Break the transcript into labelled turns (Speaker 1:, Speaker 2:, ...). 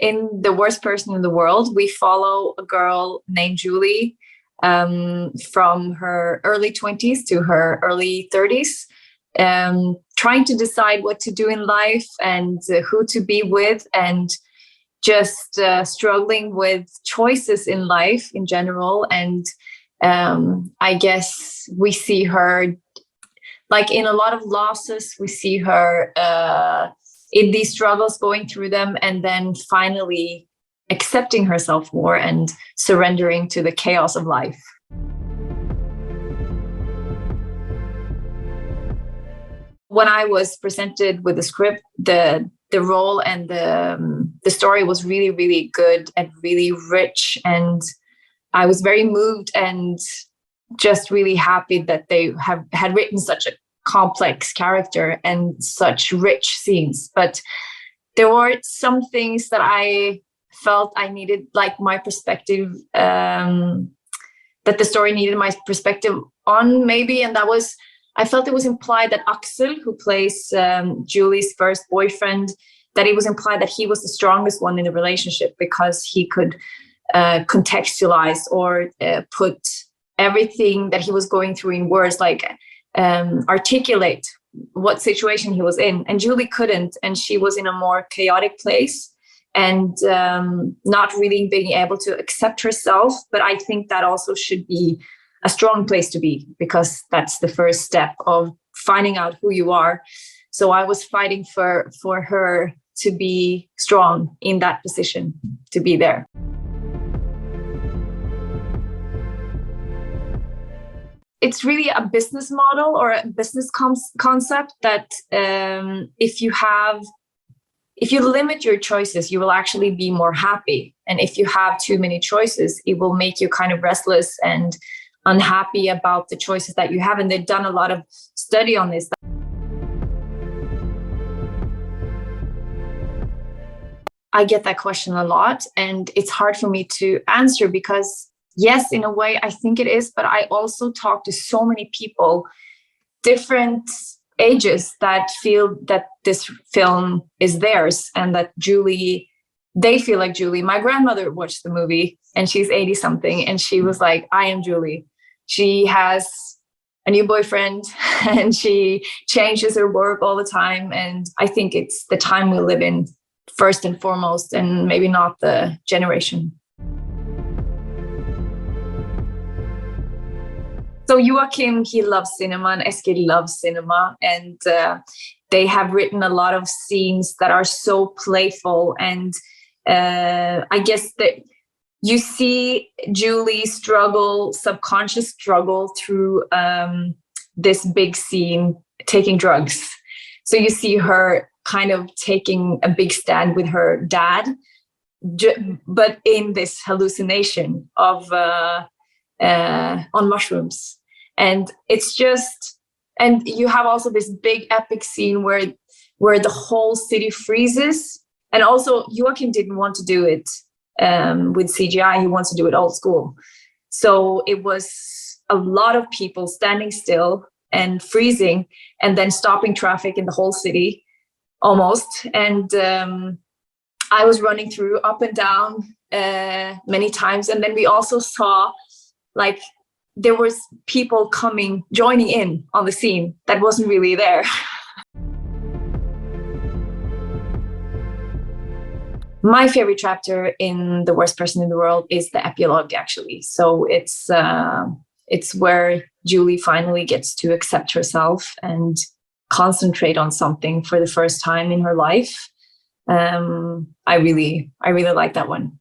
Speaker 1: in The Worst Person in the World, we follow a girl named Julie from her early 20s to her early 30s, trying to decide what to do in life and who to be with, and just struggling with choices in life in general. And I guess we see her, like in a lot of losses, we see her in these struggles, going through them, and then finally accepting herself more and surrendering to the chaos of life. When I was presented with the script, the role and the story was really, really good and really rich. And I was very moved and just really happy that they had written such a complex character and such rich scenes. But there were some things that I felt I needed, like my perspective, that the story needed my perspective on, maybe. And that was, I felt it was implied that Axel, who plays Julie's first boyfriend, that it was implied that he was the strongest one in the relationship because he could contextualize or put everything that he was going through in words, like articulate what situation he was in. And Julie couldn't, and she was in a more chaotic place and not really being able to accept herself. But I think that also should be a strong place to be, because that's the first step of finding out who you are. So I was fighting for her to be strong in that position, to be there. It's really a business model or a business concept that if you limit your choices, you will actually be more happy. And if you have too many choices, it will make you kind of restless and unhappy about the choices that you have. And they've done a lot of study on this. I get that question a lot, and it's hard for me to answer because, yes, in a way, I think it is. But I also talk to so many people, different ages, that feel that this film is theirs and that they feel like Julie. My grandmother watched the movie and she's 80 something. And she was like, I am Julie. She has a new boyfriend and she changes her work all the time. And I think it's the time we live in first and foremost, and maybe not the generation. So Joachim, he loves cinema, and Eskil loves cinema, and they have written a lot of scenes that are so playful. And I guess that you see Julie struggle, subconscious struggle through this big scene, taking drugs. So you see her kind of taking a big stand with her dad, but in this hallucination of on mushrooms. And it's just, and you have also this big epic scene where the whole city freezes. And also Joachim didn't want to do it with CGI. He wants to do it old school. So it was a lot of people standing still and freezing and then stopping traffic in the whole city almost. And I was running through up and down many times. And then we also saw, like, there was people joining in on the scene that wasn't really there. My favorite chapter in The Worst Person in the World is the epilogue, actually. So it's where Julie finally gets to accept herself and concentrate on something for the first time in her life. I really like that one.